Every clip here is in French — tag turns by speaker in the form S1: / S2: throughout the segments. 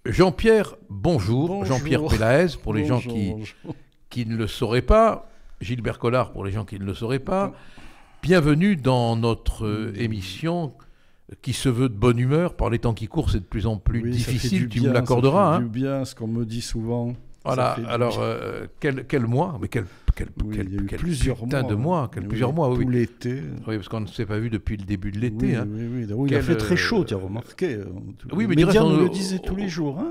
S1: Jean-Pierre, bonjour.
S2: Bonjour.
S1: Jean-Pierre Pélaez, pour les gens
S2: Bonjour.
S1: qui ne le sauraient pas. Gilbert Collard, pour les gens qui ne le sauraient pas. Bienvenue dans notre émission qui se veut de bonne humeur. Par les temps qui courent, c'est de plus en plus
S2: Oui, ça fait
S1: difficile,
S2: du
S1: tu
S2: bien,
S1: me l'accorderas.
S2: Ça fait du bien, ce qu'on me dit souvent.
S1: Voilà,
S2: Ça fait du
S1: alors,
S2: bien.
S1: quel mois, mais quel
S2: Oui, il y a eu plusieurs
S1: putain
S2: mois.
S1: de mois, plusieurs mois, oui.
S2: Tout l'été.
S1: Oui, parce qu'on ne s'est pas vu depuis le début de l'été.
S2: Oui,
S1: hein.
S2: oui. Il a fait très chaud, tu as remarqué.
S1: Oui, mais
S2: les médias
S1: on
S2: nous le disaient tous les jours. Hein.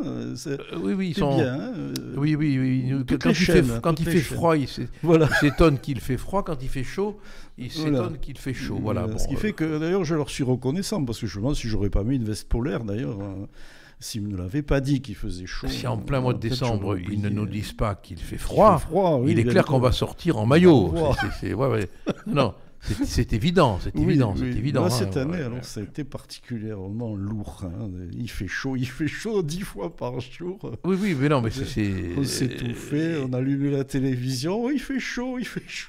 S1: Oui, ils
S2: C'est
S1: sont...
S2: bien. Hein.
S1: Oui.
S2: Toutes
S1: Quand
S2: les chaînes,
S1: quand il
S2: toutes les
S1: fait froid, il
S2: Voilà.
S1: s'étonne qu'il fait froid. Quand il fait chaud, il
S2: Voilà.
S1: s'étonne qu'il fait chaud. Voilà. Bon,
S2: Ce qui fait que, d'ailleurs, je leur suis reconnaissant, parce que je me demande si j'aurais pas mis une veste polaire, d'ailleurs. S'ils ne me l'avaient pas dit qu'il faisait chaud.
S1: Si en plein mois de
S2: peut-être
S1: décembre,
S2: j'aurais
S1: ils ne
S2: oublié.
S1: nous disent pas qu'il fait
S2: Il
S1: froid,
S2: fait froid, oui,
S1: il est
S2: bien
S1: clair qu'on
S2: sûr.
S1: va sortir en maillot.
S2: Wow.
S1: Ouais. Non, c'est évident, c'est évident.
S2: Là,
S1: hein,
S2: cette année,
S1: ouais.
S2: alors, ça a été particulièrement lourd. Hein. Il fait chaud 10 fois par jour.
S1: Oui, mais non, mais
S2: On s'est tout fait, on a allumé la télévision, oh, il fait chaud.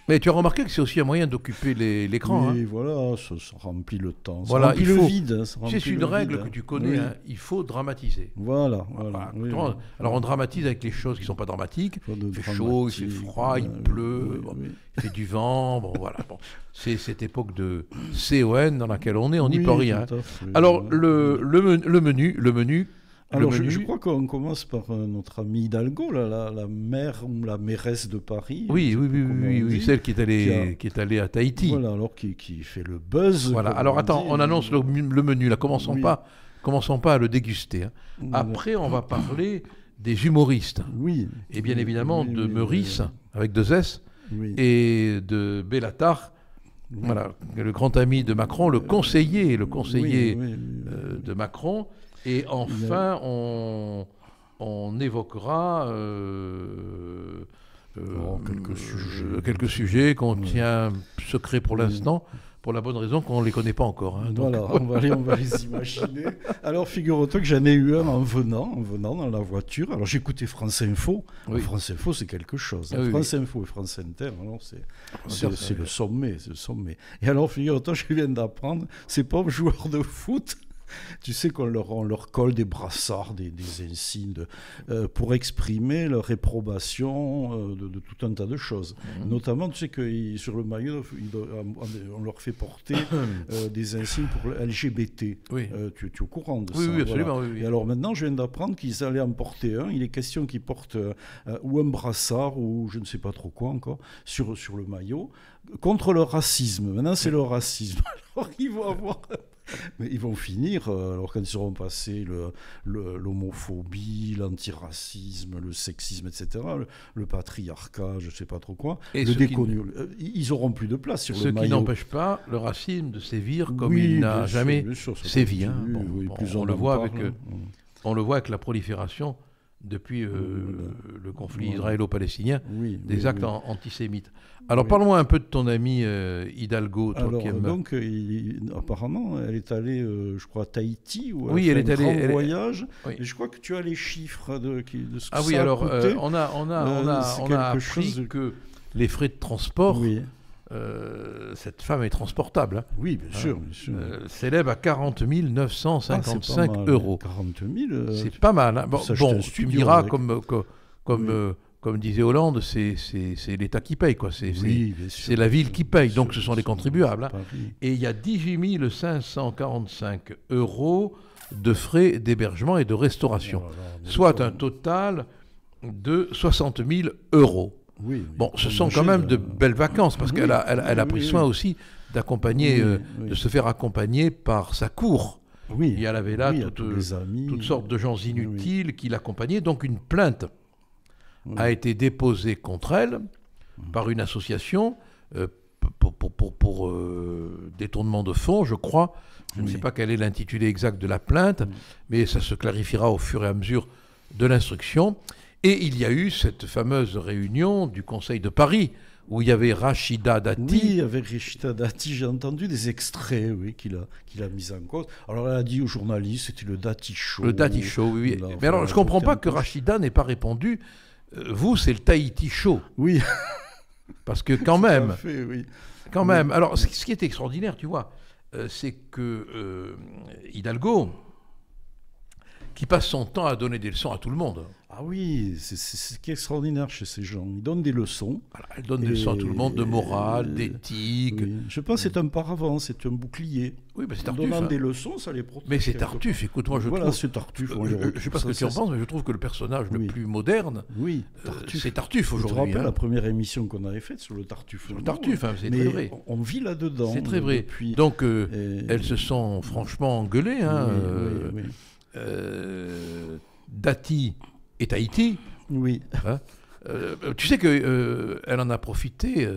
S1: Mais tu as remarqué que c'est aussi un moyen d'occuper l'écran.
S2: Oui,
S1: hein.
S2: voilà, ça remplit le temps. Ça
S1: Voilà,
S2: remplit
S1: il
S2: le
S1: faut-
S2: vide. Ça remplit
S1: C'est une
S2: le
S1: règle
S2: vide,
S1: que
S2: hein.
S1: tu connais,
S2: Oui.
S1: hein, il faut dramatiser.
S2: Voilà.
S1: Voilà,
S2: Oui,
S1: autrement,
S2: oui.
S1: alors on dramatise avec les choses qui ne sont pas dramatiques.
S2: Pas de
S1: Il fait chaud, il fait
S2: dramatique,
S1: froid, il
S2: oui,
S1: pleut, bon,
S2: oui.
S1: il fait du vent, bon voilà. Bon. C'est cette époque de CON dans laquelle on est, on n'y
S2: Oui,
S1: peut rien.
S2: tout à fait,
S1: Alors
S2: voilà.
S1: le menu.
S2: Alors, je crois qu'on commence par notre amie Hidalgo, la maire ou la mairesse de Paris.
S1: Oui,
S2: je sais pas comment on dit.
S1: celle qui est allée à Tahiti.
S2: Voilà, alors qui fait le buzz.
S1: Voilà.
S2: comme
S1: Alors
S2: on
S1: attends,
S2: dit.
S1: on annonce le menu. Là, commençons
S2: Oui.
S1: pas à le déguster. hein. Après, on va parler des humoristes.
S2: Oui.
S1: Et bien évidemment
S2: Oui,
S1: de
S2: oui,
S1: Meurice, avec deux S,
S2: oui.
S1: et de Bellatar, voilà, le grand ami de Macron, le conseiller
S2: Oui.
S1: de Macron. Et enfin, on évoquera quelques sujets qu'on tient secrets pour l'instant, pour la bonne raison qu'on ne les connaît pas encore. hein. Donc,
S2: Voilà, on va les imaginer. Alors, figure-toi que j'en ai eu un en venant dans la voiture. Alors, j'écoutais France Info.
S1: Oui.
S2: France Info, c'est quelque chose.
S1: Ah oui,
S2: France Info et France Inter, alors c'est
S1: Inter,
S2: le sommet, c'est le sommet. Et alors, figure-toi, je viens d'apprendre, ces pauvres joueurs de foot, tu sais qu'on leur colle des brassards, des insignes pour exprimer leur réprobation de tout un tas de choses. Notamment, tu sais que sur le maillot, on leur fait porter des insignes pour le LGBT.
S1: Oui.
S2: Tu es au courant de ça?
S1: Oui, absolument.
S2: Voilà.
S1: Oui.
S2: Et alors maintenant, je viens d'apprendre qu'ils allaient en porter un. Il est question qu'ils portent ou un brassard ou je ne sais pas trop quoi encore sur le maillot contre le racisme. Maintenant, c'est le racisme. Alors, ils vont avoir... Mais ils vont finir, alors quand ils seront passés l'homophobie, l'antiracisme, le sexisme, etc., le patriarcat, je ne sais pas trop quoi,
S1: Et
S2: le
S1: ceux qui-
S2: déconnu, ils n'auront plus de place sur
S1: Ce
S2: le
S1: qui
S2: maillot.
S1: n'empêche pas le racisme de sévir comme
S2: Oui,
S1: il n'a
S2: bien sûr,
S1: jamais
S2: bien sûr, ça
S1: sévi. hein.
S2: continue,
S1: Bon,
S2: oui,
S1: bon,
S2: plus
S1: on
S2: en
S1: le voit
S2: parle.
S1: avec... On le voit avec la prolifération depuis le conflit israélo-palestinien des actes antisémites. Alors parle-moi un peu de ton ami Hidalgo, toi
S2: Alors,
S1: qui aimes...
S2: donc, apparemment, elle est allée, je crois, à Tahiti, où
S1: Oui, elle
S2: elle a
S1: est
S2: fait un
S1: allée-
S2: grand voyage.
S1: Oui.
S2: Et je crois que tu as les chiffres de ce que
S1: Ah oui,
S2: ça a
S1: alors
S2: coûté.
S1: on a
S2: c'est
S1: appris
S2: quelque chose...
S1: que les frais de transport,
S2: Oui.
S1: cette femme est transportable, hein,
S2: Oui, bien sûr.
S1: s'élève à 40 955
S2: c'est pas mal.
S1: euros.
S2: 40 000.
S1: C'est pas mal. Hein. Bon,
S2: s'acheter un
S1: tu me
S2: studio
S1: diras,
S2: avec.
S1: comme disait Hollande, c'est l'État qui paye, quoi. C'est la ville qui paye, donc ce sont les contribuables. hein.
S2: Paris.
S1: Et il y a 18 545 euros de frais d'hébergement et de restauration,
S2: Alors,
S1: soit un total de 60 000 euros.
S2: Oui,
S1: Bon, ce sont quand même de belles vacances, parce qu'elle a pris soin aussi d'accompagner, de se faire accompagner par sa cour.
S2: Oui,
S1: Et elle avait là
S2: oui, à tous les amis.
S1: toutes sortes de gens inutiles qui l'accompagnaient. Donc une plainte a été déposée contre elle par une association pour détournement de fonds, je crois. Je ne sais pas quel est l'intitulé exact de la plainte, mais ça se clarifiera au fur et à mesure de l'instruction. Et il y a eu cette fameuse réunion du Conseil de Paris, où il y avait Rachida Dati.
S2: Oui, avec Rachida Dati, j'ai entendu des extraits qu'il a mis en cause. Alors elle a dit aux journalistes, c'était le Dati Show.
S1: Le Dati Show, oui.
S2: Là,
S1: Mais alors, je ne comprends pas que Rachida n'ait pas répondu. Vous, c'est le Tahiti Show.
S2: Oui.
S1: Parce que quand même,
S2: Fait, oui.
S1: quand même. Alors, ce qui est extraordinaire, tu vois, c'est que Hidalgo, qui passe son temps à donner des leçons à tout le monde.
S2: Ah oui, c'est ce qui est extraordinaire chez ces gens. Ils donnent des leçons.
S1: Voilà, elle donne des leçons à tout le monde de morale, d'éthique.
S2: Oui. Je pense que c'est un paravent, c'est un bouclier.
S1: Oui, mais c'est
S2: En
S1: Tartuffe.
S2: donnant des leçons, ça les protège.
S1: Mais c'est Tartuffe, écoute, moi je
S2: voilà,
S1: trouve...
S2: c'est Tartuffe.
S1: je ne sais pas ce que tu en penses, mais je trouve que le personnage le plus moderne, c'est Tartuffe aujourd'hui.
S2: Je te rappelle la première émission qu'on avait faite sur le Tartuffe.
S1: Sur le Tartuffe, c'est très vrai.
S2: On vit là-dedans.
S1: C'est très vrai. Donc, elles se sont franchement engueulées.
S2: Oui.
S1: Dati et Tahiti.
S2: Oui.
S1: Hein, tu sais qu'elle en a profité,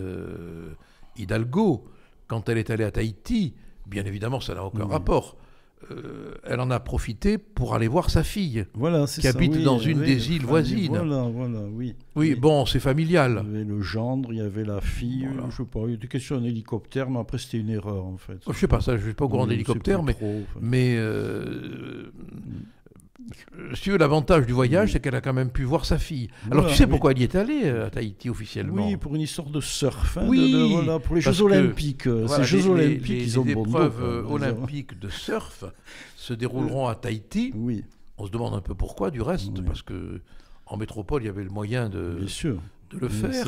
S1: Hidalgo, quand elle est allée à Tahiti. Bien évidemment, ça n'a aucun rapport. Elle en a profité pour aller voir sa fille, qui habite dans une des îles voisines.
S2: Voilà, oui.
S1: Oui, bon, c'est familial.
S2: Il y avait le gendre, il y avait la fille, je ne sais pas, il était question d'un hélicoptère, mais après c'était une erreur en fait.
S1: Je ne sais pas ça, je ne suis pas au courant d'hélicoptère, mais si tu veux, l'avantage du voyage, c'est qu'elle a quand même pu voir sa fille. Alors tu sais pourquoi elle y est allée à Tahiti officiellement?
S2: Oui, pour une histoire de surf, pour les
S1: Jeux
S2: Jeux Olympiques. Ces Jeux Olympiques, ils ont
S1: les
S2: bon
S1: épreuves olympiques de surf se dérouleront à Tahiti.
S2: Oui.
S1: On se demande un peu pourquoi, du reste, parce que en métropole, il y avait le moyen de le faire.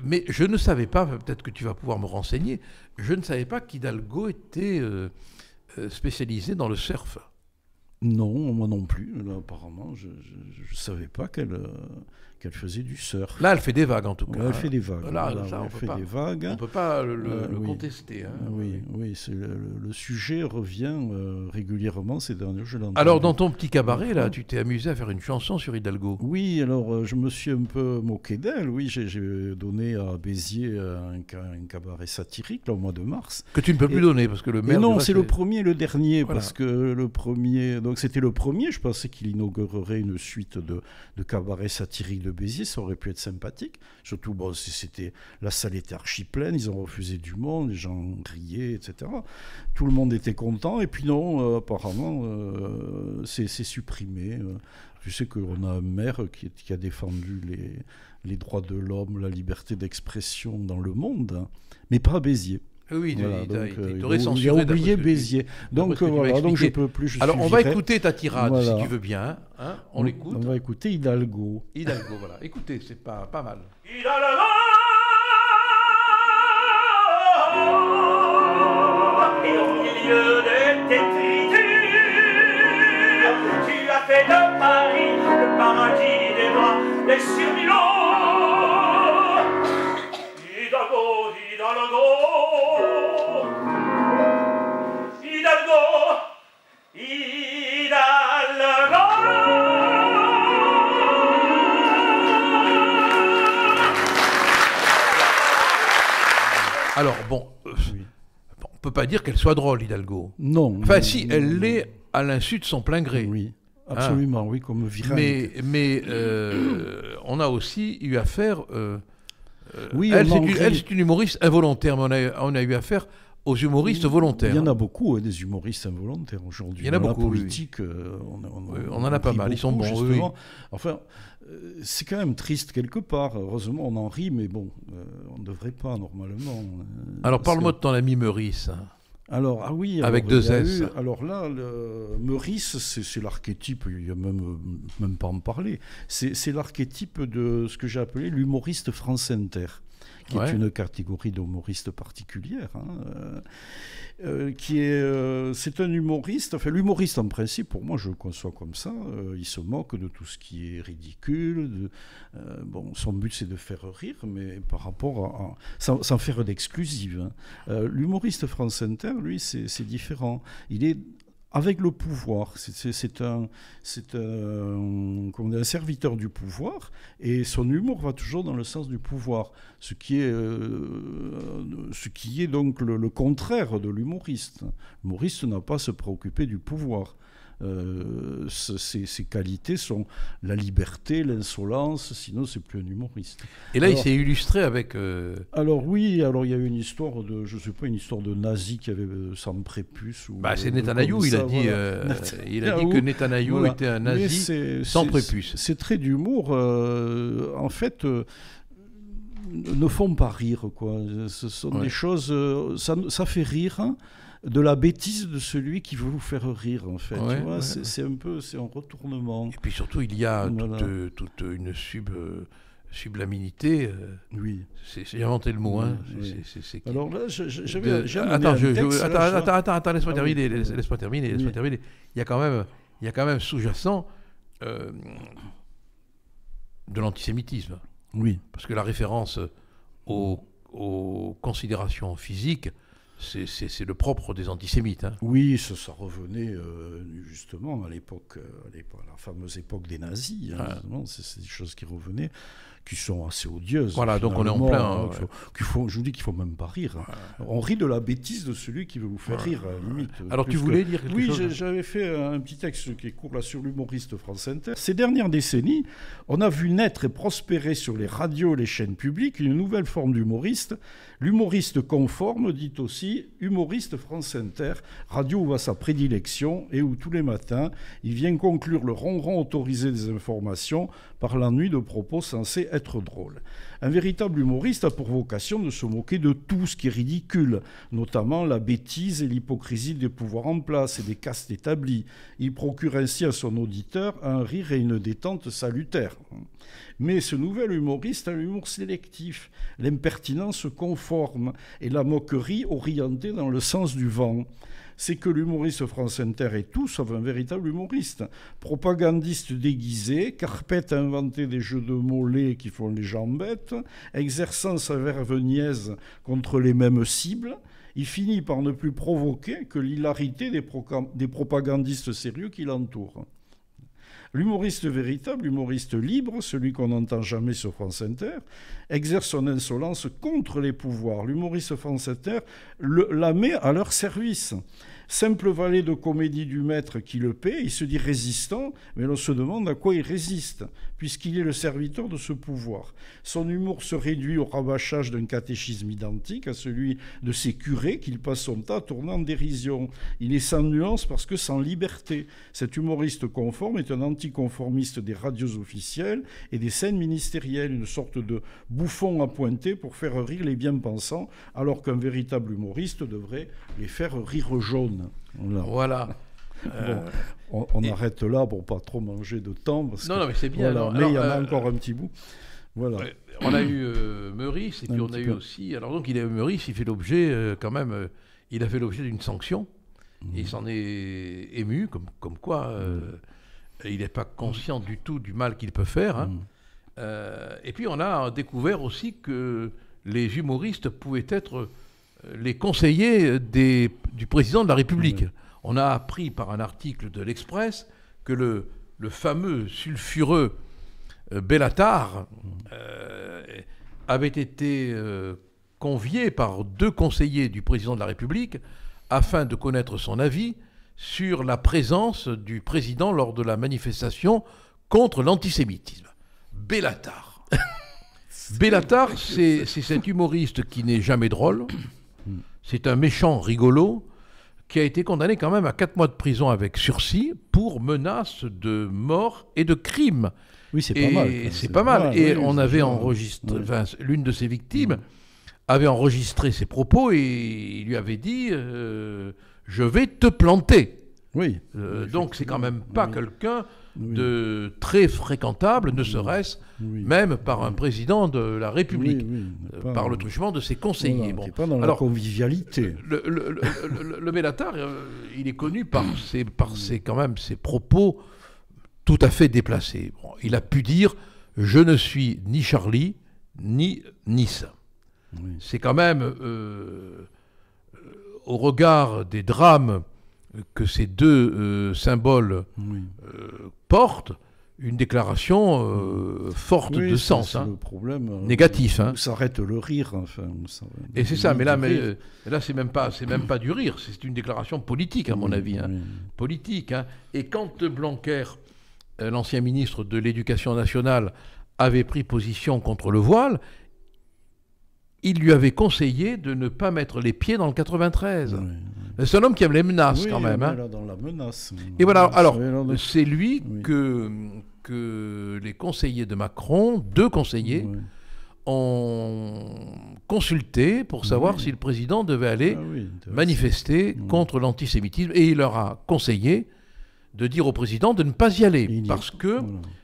S1: Mais je ne savais pas, peut-être que tu vas pouvoir me renseigner, je ne savais pas qu'Hidalgo était spécialisé dans le surf.
S2: Non, moi non plus. Là, apparemment, je ne savais pas qu'elle faisait du surf.
S1: Là, elle fait des vagues, en tout cas.
S2: Elle fait des vagues.
S1: Là, ça, on ne peut pas le contester. Hein.
S2: Oui, le sujet revient régulièrement ces derniers jours.
S1: Alors, dans ton petit cabaret, là, tu t'es amusé à faire une chanson sur Hidalgo.
S2: Oui, alors, je me suis un peu moqué d'elle. Oui, j'ai donné à Béziers un cabaret satirique, là, au mois de mars.
S1: Que tu ne peux plus donner, parce que le maire...
S2: Non, c'est le premier et le dernier, parce que le premier... Donc, c'était le premier. Je pensais qu'il inaugurerait une suite de cabarets satiriques de Béziers, ça aurait pu être sympathique. Surtout, la salle était archi pleine, ils ont refusé du monde, les gens riaient, etc. Tout le monde était content, et puis non, apparemment, c'est supprimé. Tu sais qu'on a un maire qui a défendu les droits de l'homme, la liberté d'expression dans le monde, mais pas à Béziers.
S1: Oui,
S2: voilà,
S1: il
S2: a oublié Béziers. Donc voilà, donc je ne peux plus.
S1: Alors on va écouter ta tirade, si tu veux bien. Hein, on l'écoute.
S2: On va écouter Hidalgo.
S1: Hidalgo, voilà. Écoutez, c'est pas mal.
S3: Hidalgo, et au milieu de tes tribus, tu as fait de Paris le paradis des droits, des survivants. Hidalgo, Hidalgo.
S1: Alors, bon, on ne peut pas dire qu'elle soit drôle, Hidalgo.
S2: Non.
S1: Enfin, si, elle l'est à l'insu de son plein gré.
S2: Oui, absolument, oui, comme Virenque.
S1: Mais on a aussi eu affaire...
S2: oui,
S1: elle, c'est une humoriste involontaire, mais on a eu affaire aux humoristes volontaires.
S2: Il y en a beaucoup, des humoristes involontaires aujourd'hui.
S1: Il y en a beaucoup.
S2: La politique,
S1: on en a pas mal, ils sont bons.
S2: Justement. Enfin, c'est quand même triste quelque part. Heureusement, on en rit, mais bon, on ne devrait pas normalement.
S1: Alors, parle-moi de ton ami Meurice.
S2: Alors,
S1: avec deux S.
S2: Alors là, Meurice, c'est l'archétype, il n'y a même pas à en parler. C'est l'archétype de ce que j'ai appelé l'humoriste France Inter, qui est une catégorie d'humoristes particulière. C'est un humoriste, enfin l'humoriste en principe, pour moi je le conçois comme ça, il se moque de tout ce qui est ridicule, son but c'est de faire rire, mais par rapport sans faire d'exclusive. L'humoriste France Inter, lui, c'est différent. Il est avec le pouvoir, c'est un serviteur du pouvoir, et son humour va toujours dans le sens du pouvoir, ce qui est donc le contraire de l'humoriste. L'humoriste n'a pas à se préoccuper du pouvoir. Ses qualités sont la liberté, l'insolence, sinon c'est plus un humoriste.
S1: Et là, il s'est illustré avec...
S2: Alors oui, alors il y a eu une histoire une histoire de nazi qui avait sans prépuce.
S1: C'est Netanyahou, il a dit que Netanyahou était un nazi sans prépuce.
S2: Ces traits d'humour, en fait... ne font pas rire, quoi. Ce sont des choses... ça fait rire, de la bêtise de celui qui veut vous faire rire, en fait.
S1: Ouais,
S2: tu vois,
S1: ouais.
S2: c'est un peu, c'est un retournement.
S1: Et puis surtout, il y a
S2: Voilà.
S1: toute une sublaminité.
S2: Oui.
S1: J'ai inventé le mot. Hein.
S2: Oui.
S1: C'est-
S2: Alors là, j'ai
S1: Attends,
S2: attends,
S1: laisse-moi
S2: Ah
S1: terminer.
S2: oui.
S1: Laisse-moi terminer.
S2: Oui.
S1: Terminer. Il y a quand même sous-jacent de l'antisémitisme.
S2: Oui.
S1: Parce que la référence aux considérations physiques, c'est le propre des antisémites. Hein.
S2: Oui, ça revenait justement à l'époque, la fameuse époque des nazis. Hein, justement. C'est des choses qui revenaient, qui sont assez odieuses.
S1: Voilà, donc on est en
S2: finalement,
S1: plein.
S2: Je vous dis qu'il ne faut même pas rire. Hein. On rit de la bêtise de celui qui veut vous faire rire, à la limite.
S1: Alors tu voulais dire quelque chose?
S2: Oui, j'avais fait un petit texte qui est court là sur l'humoriste France Inter. Ces dernières décennies, on a vu naître et prospérer sur les radios et les chaînes publiques une nouvelle forme d'humoriste, l'humoriste conforme, dit aussi humoriste France Inter, radio où va sa prédilection et où tous les matins, il vient conclure le ronron autorisé des informations par la nuit de propos censés être drôles. Un véritable humoriste a pour vocation de se moquer de tout ce qui est ridicule, notamment la bêtise et l'hypocrisie des pouvoirs en place et des castes établis. Il procure ainsi à son auditeur un rire et une détente salutaires. Mais ce nouvel humoriste a un humour sélectif, l'impertinence conforme et la moquerie orientée dans le sens du vent. C'est que l'humoriste France Inter est tout sauf un véritable humoriste. Propagandiste déguisé, carpette à inventer des jeux de mots laids qui font les gens bêtes, exerçant sa verve niaise contre les mêmes cibles, il finit par ne plus provoquer que l'hilarité des propagandistes sérieux qui l'entourent. L'humoriste véritable, l'humoriste libre, celui qu'on n'entend jamais sur France Inter, exerce son insolence contre les pouvoirs. L'humoriste France Inter la met à leur service. Simple valet de comédie du maître qui le paie, il se dit résistant, mais l'on se demande à quoi il résiste, puisqu'il est le serviteur de ce pouvoir. Son humour se réduit au rabâchage d'un catéchisme identique à celui de ses curés qu'il passe son temps à tourner en dérision. Il est sans nuance parce que sans liberté. Cet humoriste conforme est un anticonformiste des radios officielles et des scènes ministérielles, une sorte de bouffon à pointer pour faire rire les bien-pensants, alors qu'un véritable humoriste devrait les faire rire jaunes.
S1: Voilà.
S2: Bon, on arrête là pour pas trop manger de temps. Parce
S1: non, mais c'est bien.
S2: Voilà, mais il y en a encore un petit bout. Voilà.
S1: On a eu Meurice, et puis on a eu aussi... Alors donc, Meurice, il fait l'objet, quand même, il a fait l'objet d'une sanction. Il s'en est ému, comme quoi il n'est pas conscient du tout du mal qu'il peut faire. Hein. Et puis on a découvert aussi que les humoristes pouvaient être les conseillers du président de la République. On a appris par un article de l'Express que le fameux sulfureux Bellatar avait été convié par 2 conseillers du président de la République afin de connaître son avis sur la présence du président lors de la manifestation contre l'antisémitisme. Bellatar. Bellatar, c'est cet humoriste qui n'est jamais drôle. C'est un méchant rigolo qui a été condamné quand même à 4 mois de prison avec sursis pour menace de mort et de crime.
S2: Oui, c'est pas mal.
S1: C'est pas mal. Et
S2: oui,
S1: on avait enregistré, l'une de ses victimes avait enregistré ses propos et il lui avait dit je vais te planter.
S2: Oui.
S1: Donc c'est quand même pas quelqu'un de très fréquentable, ne serait-ce même par un président de la République, par le truchement de ses conseillers.
S2: Voilà, pas dans la convivialité.
S1: Le Bellatar, il est connu par ses propos tout à fait déplacés. Bon, il a pu dire « Je ne suis ni Charlie, ni Nice ». C'est quand même, au regard des drames que ces 2 symboles portent, une déclaration forte de sens.
S2: C'est le problème.
S1: Négatif.
S2: Où s'arrête le rire. Enfin,
S1: et c'est ça, mais là c'est même pas du rire, c'est une déclaration politique, à mon avis. Politique. Hein. Et quand Blanquer, l'ancien ministre de l'Éducation nationale, avait pris position contre le voile, il lui avait conseillé de ne pas mettre les pieds dans le 93. C'est un homme qui aime les menaces quand même.
S2: Là, dans la menace.
S1: Et voilà, alors, c'est lui que les conseillers de Macron, 2 conseillers, ont consulté pour savoir si le président devait aller manifester contre l'antisémitisme. Et il leur a conseillé de dire au président de ne pas y aller, parce que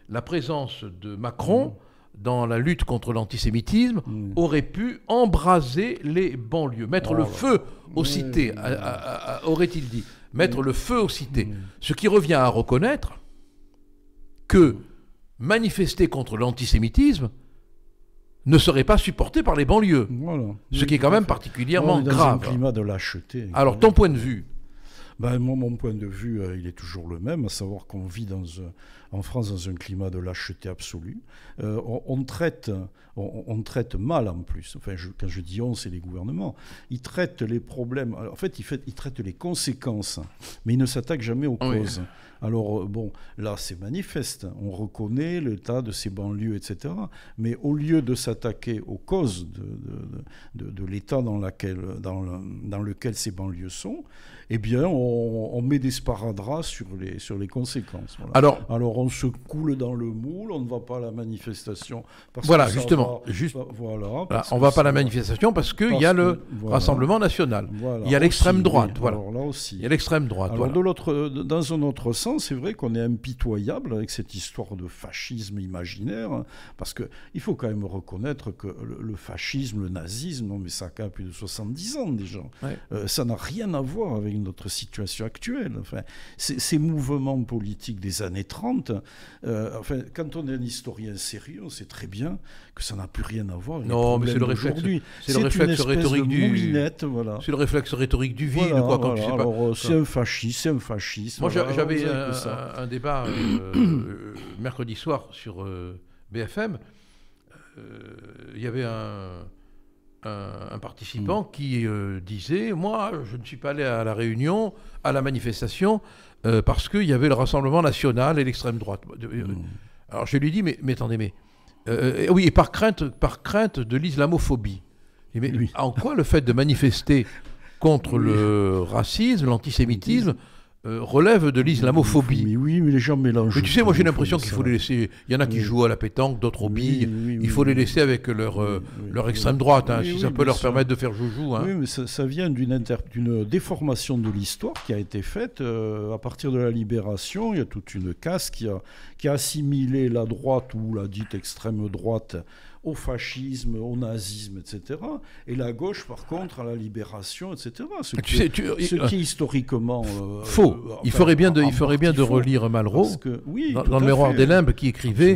S1: la présence de Macron dans la lutte contre l'antisémitisme aurait pu embraser les banlieues, mettre le feu aux cités, aurait-il dit, mettre le feu aux cités. Ce qui revient à reconnaître que manifester contre l'antisémitisme ne serait pas supporté par les banlieues. Ce qui est quand même particulièrement grave.
S2: Dans un climat de lâcheté.
S1: Alors, ton point de vue?
S2: Moi, mon point de vue, il est toujours le même, à savoir qu'on vit en France dans un climat de lâcheté absolue. On traite mal en plus. Enfin, quand je dis on, c'est les gouvernements. Ils traitent les problèmes. En fait, ils traitent les conséquences, mais ils ne s'attaquent jamais aux causes. Alors, là, c'est manifeste. On reconnaît l'état de ces banlieues, etc. Mais au lieu de s'attaquer aux causes de l'état dans lequel ces banlieues sont, eh bien, on met des sparadraps sur les conséquences. Voilà. Alors, on se coule dans le moule, on ne va pas à la manifestation.
S1: On ne va pas à la manifestation parce qu'il y a le Rassemblement national. Il y a l'extrême droite.
S2: Alors là aussi.
S1: Il y a l'extrême droite.
S2: Alors, dans un autre sens, c'est vrai qu'on est impitoyable avec cette histoire de fascisme imaginaire, parce qu'il faut quand même reconnaître que le fascisme, le nazisme, mais ça a quand même plus de 70 ans déjà. Ça n'a rien à voir avec notre situation actuelle. Enfin, ces mouvements politiques des années 30, quand on est un historien sérieux, on sait très bien que ça n'a plus rien à voir avec
S1: mais c'est le réflexe, rhétorique du
S2: moulinette, voilà.
S1: C'est le réflexe rhétorique du vide, quoi. Quand tu sais
S2: alors, c'est un fasciste.
S1: Moi, j'avais un débat mercredi soir sur BFM. Il y avait un participant qui disait « Moi, je ne suis pas allé à la réunion, à la manifestation, parce qu'il y avait le Rassemblement national et l'extrême droite. » Alors je lui dis « Mais attendez, oui, et par crainte de l'islamophobie. » Mais en quoi le fait de manifester contre le racisme, l'antisémitisme, relève de l'islamophobie?
S2: Mais les gens mélangent.
S1: Mais tu sais, moi j'ai l'impression qu'il faut les laisser. Il y en a qui jouent à la pétanque, d'autres aux billes. Il faut les laisser avec leur extrême droite, si ça peut leur permettre de faire joujou.
S2: Oui, mais ça vient d'une déformation de l'histoire qui a été faite à partir de la Libération. Il y a toute une caste qui a assimilé la droite ou la dite extrême droite au fascisme, au nazisme, etc. Et la gauche, par contre, à la libération, etc. Ce qui est historiquement
S1: faux. Il ferait bien de relire Malraux, dans le Miroir des Limbes, qui écrivait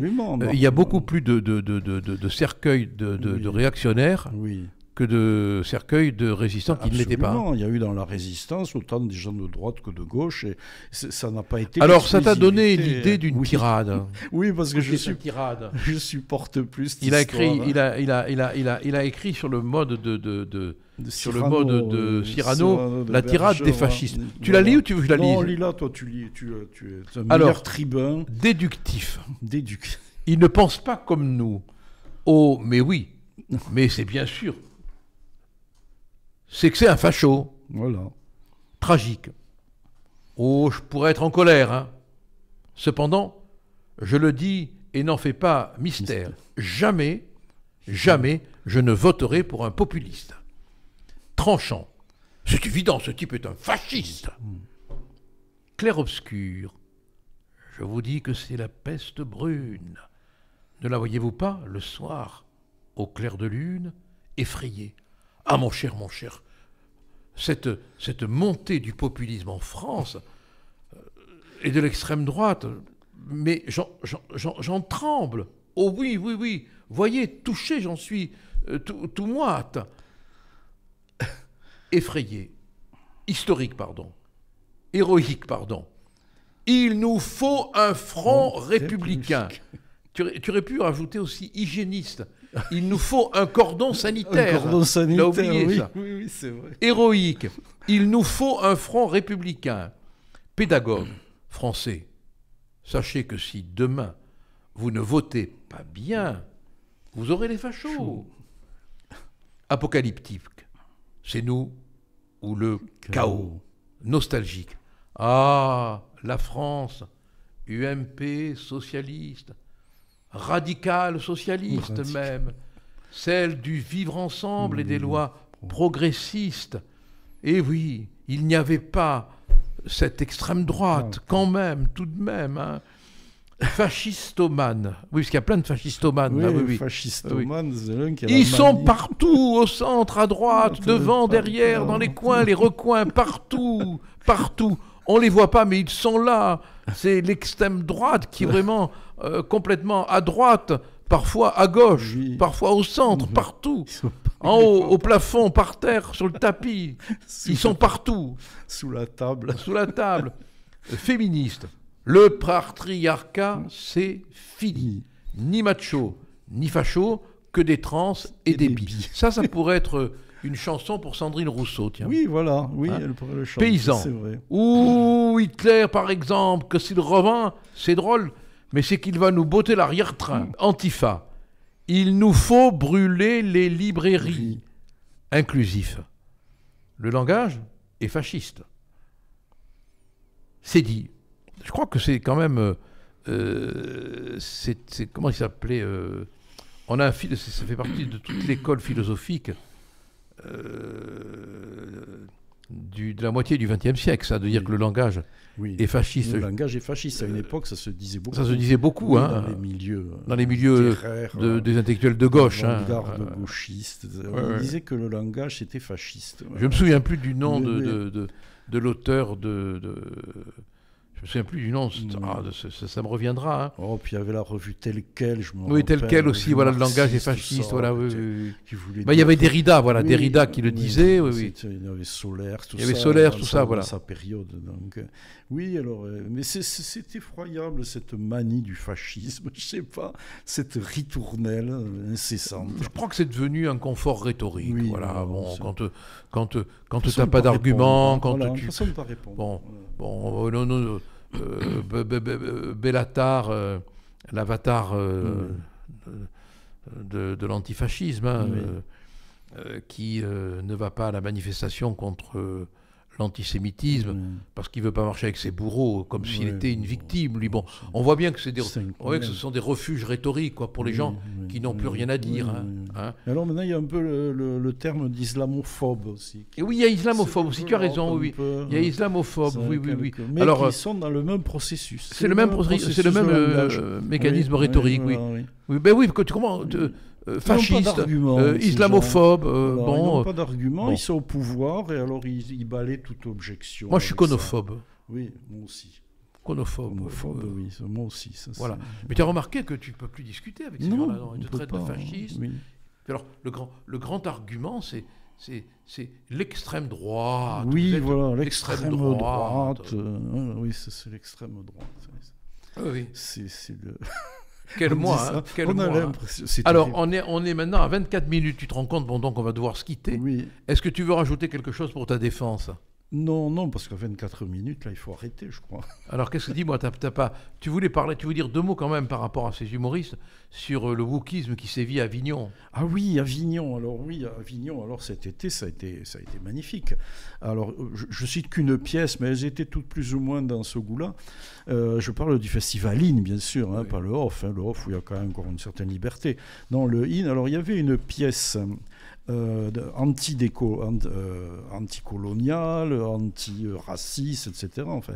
S1: il y a beaucoup plus de cercueils de réactionnaires que de cercueils de résistants qui ne l'étaient pas.
S2: Il y a eu dans la résistance autant de gens de droite que de gauche, et ça n'a pas été...
S1: Alors, ça t'a donné l'idée d'une tirade.
S2: Oui, parce que je supporte plus cette
S1: il a écrit sur le mode de Cyrano, la tirade des fascistes. Tu la lis ou tu veux que je la lise?
S2: Non, lis-la, toi, tu lis. Tu es un meilleur tribun.
S1: Déductif. Il ne pense pas comme nous. Oh, mais oui, mais c'est bien sûr. C'est que c'est un facho.
S2: Voilà.
S1: Tragique. Oh, je pourrais être en colère. Cependant, je le dis et n'en fais pas mystère. Jamais je ne voterai pour un populiste. Tranchant. C'est évident, ce type est un fasciste. Clair-obscur. Je vous dis que c'est la peste brune. Ne la voyez-vous pas, le soir, au clair de lune, effrayé? Ah, mon cher, cette montée du populisme en France et de l'extrême droite, mais j'en tremble. Oh oui, voyez, touché, j'en suis tout moite. Effrayé, historique, héroïque, Il nous faut un front républicain. Tu aurais pu rajouter aussi hygiéniste. Il nous faut un cordon sanitaire.
S2: Un cordon sanitaire,
S1: oublié, ça.
S2: Oui, c'est vrai.
S1: Héroïque. Il nous faut un front républicain. Pédagogue français. Sachez que si demain, vous ne votez pas bien, vous aurez les fachos. Apocalyptique. C'est nous ou le chaos. Nostalgique. Ah, la France, UMP, socialiste. Radical socialiste même. celle du vivre ensemble et des lois progressistes. Et oui, il n'y avait pas cette extrême droite, quand même, tout de même, hein. Fascistomane. Oui, parce qu'il y a plein de fascistomanes.
S2: Oui,
S1: là, oui.
S2: fascistomanes, c'est l'un qui a
S1: Ils
S2: la
S1: sont
S2: manie.
S1: partout, au centre, à droite, devant, derrière, dans les coins, les recoins, partout, partout. On les voit pas, mais ils sont là. C'est l'extrême droite qui est vraiment complètement à droite, parfois à gauche,
S2: Oui.
S1: parfois au centre, partout.
S2: Ils sont
S1: En haut, au plafond, par terre, sur le tapis. Ils sont partout,
S2: sous la table.
S1: sous la table. Féministes. Le patriarcat, c'est fini. Ni macho, ni facho, que des trans et des bi. Ça pourrait être une chanson pour Sandrine Rousseau, tiens.
S2: Oui, voilà, oui,
S1: Hein?
S2: elle pourrait le chanter,
S1: Paysan.
S2: c'est vrai.
S1: Ou Hitler, par exemple, que s'il revint, c'est drôle, mais c'est qu'il va nous botter l'arrière-train. Antifa. Il nous faut brûler les librairies. Inclusif. Le langage est fasciste. C'est dit. Je crois que c'est quand même... comment il s'appelait on a un ça fait partie de toute l'école philosophique de la moitié du XXe siècle, ça, de dire que le langage
S2: Oui.
S1: est fasciste.
S2: Le langage est fasciste. À une époque, ça se disait beaucoup.
S1: Ça se disait beaucoup,
S2: Oui,
S1: hein,
S2: dans les milieux littéraires,
S1: des intellectuels de gauche. Hein.
S2: Garde gauchistes. On disait que le langage était fasciste.
S1: Je me souviens plus du nom
S2: Mais-
S1: de l'auteur je me souviens plus du nom, ça me reviendra. Hein.
S2: Oh, puis il y avait la revue Telle Quelle, je me
S1: Oui, tel
S2: rappelle,
S1: quel
S2: la
S1: aussi,
S2: revue
S1: voilà, le langage est
S2: marxiste, tout
S1: fasciste,
S2: ça,
S1: voilà, oui,
S2: qui-
S1: oui.
S2: qui voulait
S1: Bah, il y avait
S2: dire-
S1: Derrida, voilà,
S2: Oui,
S1: Derrida qui le
S2: oui,
S1: disait, oui.
S2: Il y avait Solaire, tout
S1: Il y avait
S2: ça.
S1: Solaire,
S2: dans
S1: tout
S2: sa-
S1: ça,
S2: dans
S1: voilà.
S2: sa période. Donc, oui, alors, mais c'est effroyable, cette manie du fascisme, je sais pas, cette ritournelle incessante.
S1: Je crois que c'est devenu un confort rhétorique.
S2: Oui,
S1: voilà,
S2: voilà,
S1: bon,
S2: c'est-
S1: quand tu
S2: Façon
S1: n'as
S2: de
S1: pas d'argument,
S2: répondre.
S1: quand
S2: Voilà,
S1: tu...
S2: façon de pas répondre.
S1: Bon,
S2: Voilà.
S1: bon, non, Bellatar, l'avatar de l'antifascisme, hein,
S2: Oui.
S1: qui ne va pas à la manifestation contre l'antisémitisme, parce qu'il ne veut pas marcher avec ses bourreaux, comme s'il
S2: Ouais,
S1: était une
S2: bon,
S1: victime. Lui, bon,
S2: c'est-
S1: on voit bien que c'est des,
S2: c'est
S1: on voit que ce
S2: incroyable.
S1: sont des refuges rhétoriques, quoi, pour les gens qui n'ont plus rien à dire.
S2: Oui,
S1: Hein,
S2: oui.
S1: hein.
S2: Et alors maintenant, il y a un peu le terme d'islamophobe aussi.
S1: Et oui, il y a islamophobe aussi, tu as raison, oui. Il y a islamophobe,
S2: Ça,
S1: oui, oui, oui.
S2: Mais
S1: Alors,
S2: qui sont dans le même processus.
S1: c'est le même
S2: processus
S1: c'est le même
S2: de langage.
S1: mécanisme
S2: Oui,
S1: rhétorique, oui.
S2: voilà, oui.
S1: Oui, ben oui, que tu comprends, fasciste,
S2: d'argument, ces
S1: islamophobe,
S2: Voilà, ils
S1: bon.
S2: n'ont pas d'argument,
S1: bon.
S2: ils sont au pouvoir et alors ils balaient toute objection.
S1: Moi, je suis
S2: avec ça.
S1: conophobe.
S2: Oui, moi aussi.
S1: Conophobe.
S2: Homophobe, oui, moi aussi. Ça,
S1: Voilà.
S2: c'est-
S1: Mais tu as remarqué que tu ne peux plus discuter avec ces
S2: Non,
S1: gens-là, non, ils
S2: on
S1: te
S2: peut
S1: traitent
S2: pas,
S1: de fasciste.
S2: oui.
S1: Alors, le grand argument, c'est l'extrême droite. Vous
S2: Oui,
S1: êtes
S2: voilà,
S1: l'extrême
S2: l'extrême
S1: droite.
S2: droite. Oui, c'est l'extrême droite.
S1: Oui.
S2: C'est le...
S1: Quel
S2: on dit
S1: mois,
S2: ça,
S1: hein, quel
S2: on a
S1: mois, hein.
S2: l'impression... c'est
S1: Alors,
S2: terrible.
S1: on est maintenant à 24 minutes, tu te rends compte, bon, donc on va devoir se quitter.
S2: Oui.
S1: Est-ce que tu veux rajouter quelque chose pour ta défense?
S2: Non, parce qu'à 24 minutes, là, il faut arrêter, je crois.
S1: Alors, qu'est-ce que dis-moi, t'as pas... Tu voulais dire 2 mots quand même par rapport à ces humoristes sur le wokisme qui sévit à Avignon.
S2: Ah oui, Avignon. Alors cet été, ça a été magnifique. Alors, je cite qu'une pièce, mais elles étaient toutes plus ou moins dans ce goût-là. Je parle du festival IN, bien sûr, hein,
S1: Oui.
S2: pas le Off. Le Off, où il y a quand même encore une certaine liberté. Non, le IN, alors il y avait une pièce anticoloniale, anti-raciste, etc. Enfin,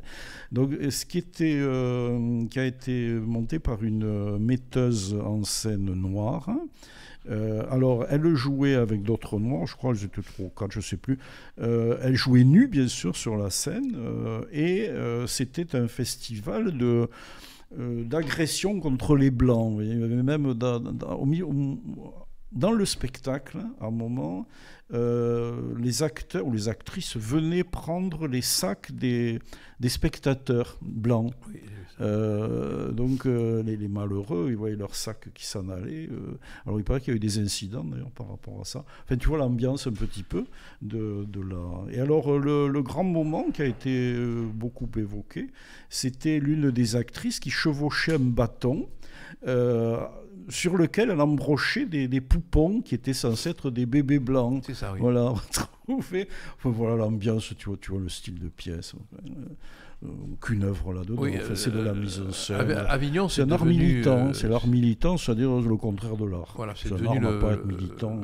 S2: donc, qui a été monté par une metteuse en scène noire. Alors, elle jouait avec d'autres noirs, je crois, elles étaient 3 ou 4, je ne sais plus. Elle jouait nue, bien sûr, sur la scène, et c'était un festival d'agression contre les Blancs. Il y avait même dans le spectacle, à un moment, les acteurs ou les actrices venaient prendre les sacs des spectateurs blancs.
S1: Oui,
S2: Donc les malheureux, ils voyaient leurs sacs qui s'en allaient. Alors il paraît qu'il y a eu des incidents d'ailleurs par rapport à ça. Enfin, tu vois l'ambiance un petit peu de la... Et alors le grand moment qui a été beaucoup évoqué, c'était l'une des actrices qui chevauchait un bâton sur lequel elle embrochait des poupons qui étaient censés être des bébés blancs.
S1: c'est ça, oui.
S2: Voilà. trouvé. Enfin, voilà l'ambiance, tu vois le style de pièce. Aucune œuvre là-dedans.
S1: Oui,
S2: c'est de la mise en scène.
S1: Avignon,
S2: c'est un art militant. C'est l'art militant, c'est-à-dire le contraire de l'art.
S1: Voilà, c'est
S2: un
S1: devenu
S2: art, pas être militant.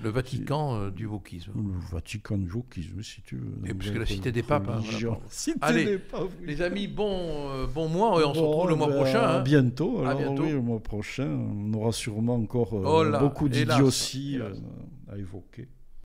S1: Le Vatican du wokisme.
S2: Le Vatican du wokisme, si tu veux.
S1: Et puisque la cité des papes.
S2: Voilà.
S1: Allez, des papes, les amis, bon mois, et on se retrouve le mois prochain.
S2: À bientôt. Alors,
S1: à bientôt.
S2: Oui, le mois prochain, on aura sûrement encore
S1: beaucoup
S2: d'idioties à évoquer.